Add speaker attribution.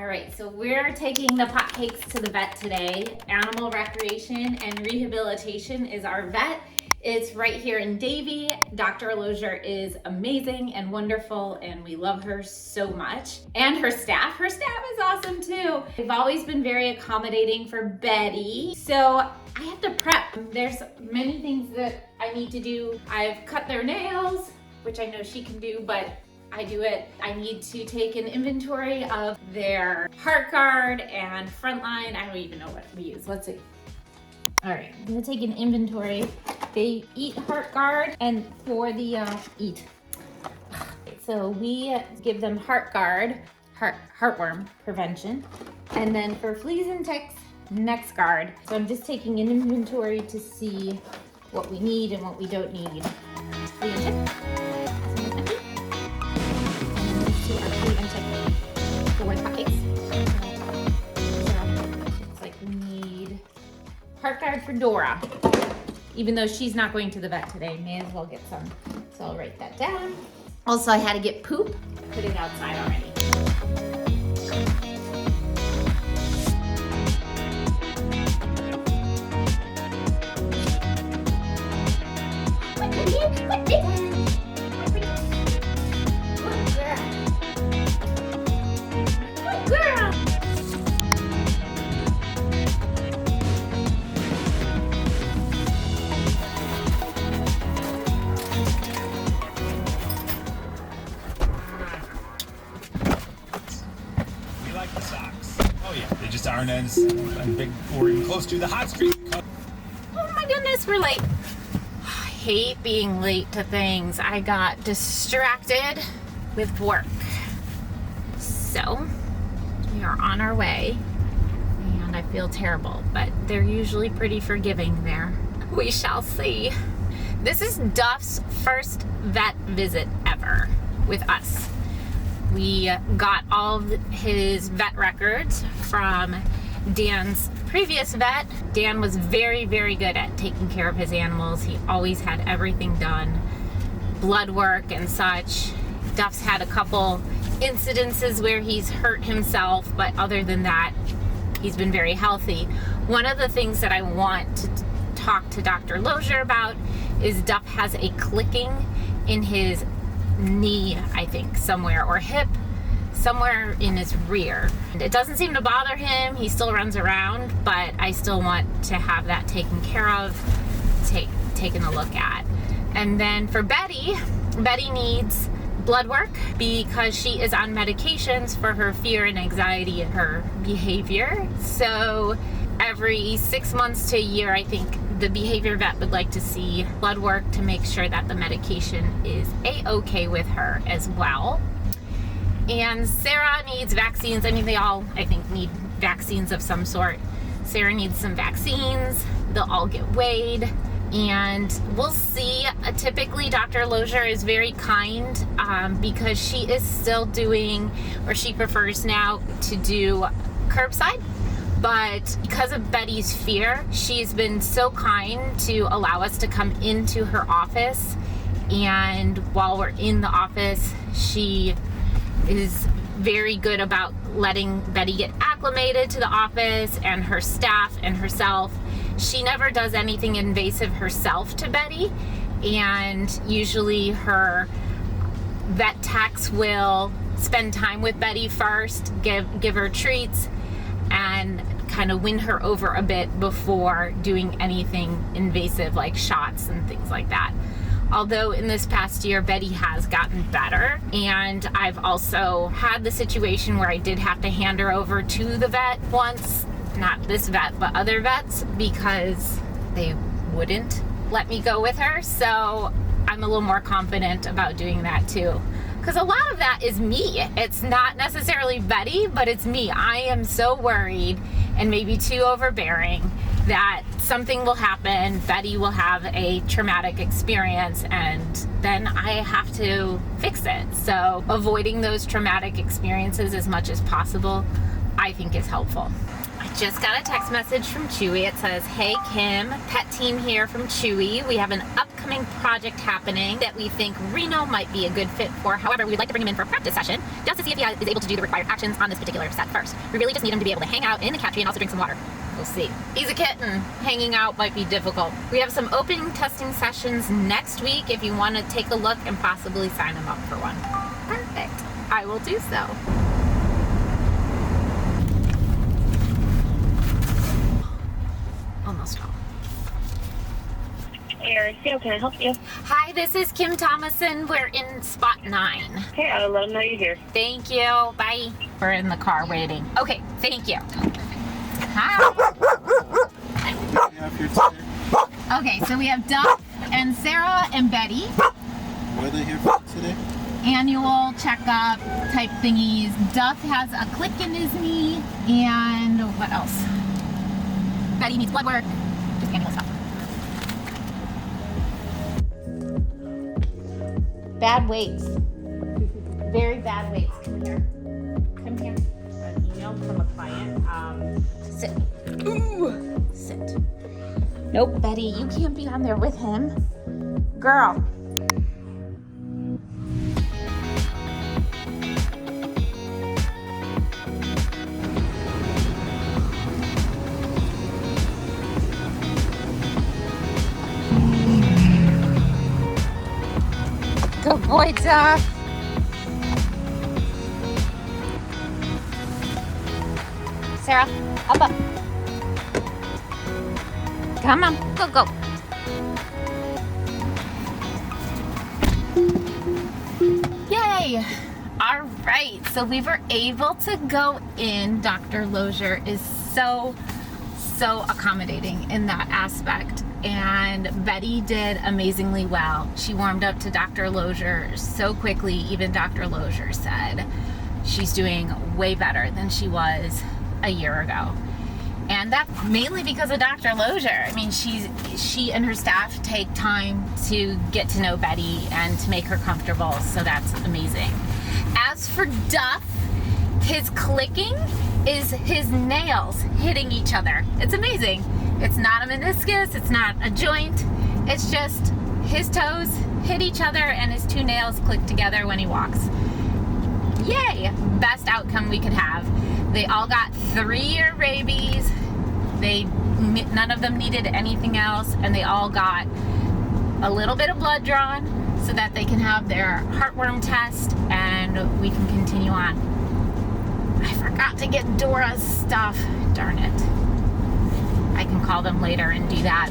Speaker 1: All right, so we're taking the Potcakes to the vet today. Animal Recreation and Rehabilitation is our vet. It's right here in Davie. Dr. Lozier is amazing and wonderful, and we love her so much. And her staff is awesome too. They've always been very accommodating for Betty. So I have to prep. There's many things that I need to do. I've cut their nails, which I know she can do, but I do it. I need to take an inventory of their heart guard and frontline. I don't even know what we use. Let's see. All right, I'm gonna take an inventory. They eat heart guard, and for the so we give them heart guard, heartworm prevention, and then for fleas and ticks, next guard. So I'm just taking an inventory to see what we need and what we don't need. Flea and tick. Heart guard for Dora. Even though she's not going to the vet today, may as well get some. So I'll write that down. Also, I had to get poop. Put it outside already.
Speaker 2: The socks. Oh yeah, they just aren't as big or even close to the hot streak.
Speaker 1: Oh my goodness, we're late. I hate being late to things. I got distracted with work. So we are on our way, and I feel terrible, but they're usually pretty forgiving there. We shall see. This is Duff's first vet visit ever with us. We got all of his vet records from Dan's previous vet. Dan was very, very good at taking care of his animals. He always had everything done, blood work and such. Duff's had a couple incidences where he's hurt himself, but other than that, he's been very healthy. One of the things that I want to talk to Dr. Lozier about is Duff has a clicking in his knee, I think, somewhere, or hip, somewhere in his rear. It doesn't seem to bother him. He still runs around, but I still want to have that taken care of, taken a look at. And then for Betty needs blood work because she is on medications for her fear and anxiety and her behavior. So every 6 months to a year, I think the behavior vet would like to see blood work to make sure that the medication is a-okay with her as well. And Sarah needs vaccines. I mean, they all, I think, need vaccines of some sort. Sarah needs some vaccines. They'll all get weighed. And we'll see. Typically, Dr. Lozier is very kind because she is still doing, or she prefers now to do curbside. But because of Betty's fear, she's been so kind to allow us to come into her office. And while we're in the office, she is very good about letting Betty get acclimated to the office and her staff and herself. She never does anything invasive herself to Betty. And usually her vet techs will spend time with Betty first, give her treats, and kind of win her over a bit before doing anything invasive like shots and things like that. Although in this past year, Betty has gotten better, and I've also had the situation where I did have to hand her over to the vet once, not this vet, but other vets, because they wouldn't let me go with her. So I'm a little more confident about doing that too. Because a lot of that is me. It's not necessarily Betty, but it's me. I am so worried and maybe too overbearing that something will happen, Betty will have a traumatic experience, and then I have to fix it. So avoiding those traumatic experiences as much as possible, I think, is helpful. I just got a text message from Chewy. It says, "Hey Kim, pet team here from Chewy. We have an upcoming project happening that we think Reno might be a good fit for. However, we'd like to bring him in for a practice session just to see if he is able to do the required actions on this particular set first. We really just need him to be able to hang out in the cat tree and also drink some water." We'll see. He's a kitten. Hanging out might be difficult. We have some opening testing sessions next week if you want to take a look and possibly sign him up for one. Perfect. I will do so. Almost home.
Speaker 3: Eric, can I help you?
Speaker 1: Hi, this is Kim Thomason. We're in spot 9.
Speaker 3: Okay, I'll let them know you're here.
Speaker 1: Thank you. Bye. We're in the car waiting. Okay, thank you. Hi. Okay, so we have Duff and Sarah and Betty.
Speaker 4: What are they here for today?
Speaker 1: Annual checkup type thingies. Duff has a click in his knee. And what else? Betty needs blood work. Just annual stuff. Bad weights. Very bad weights. Come here. Come here.
Speaker 5: An email from a client.
Speaker 1: Sit. Ooh. Sit. Nope, Betty, you can't be on there with him. Girl. Good boy, Duff. Sarah, up. Come on, go. Yay! All right, so we were able to go in. Dr. Lozier is so accommodating in that aspect. And Betty did amazingly well. She warmed up to Dr. Lozier so quickly. Even Dr. Lozier said she's doing way better than she was a year ago. And that's mainly because of Dr. Lozier. I mean, she and her staff take time to get to know Betty and to make her comfortable, so that's amazing. As for Duff, his clicking is his nails hitting each other. It's amazing. It's not a meniscus, it's not a joint, it's just his toes hit each other and his 2 nails click together when he walks. Yay! Best outcome we could have. They all got 3-year rabies. None of them needed anything else, and they all got a little bit of blood drawn so that they can have their heartworm test and we can continue on. I forgot to get Dora's stuff. Darn it. I can call them later and do that.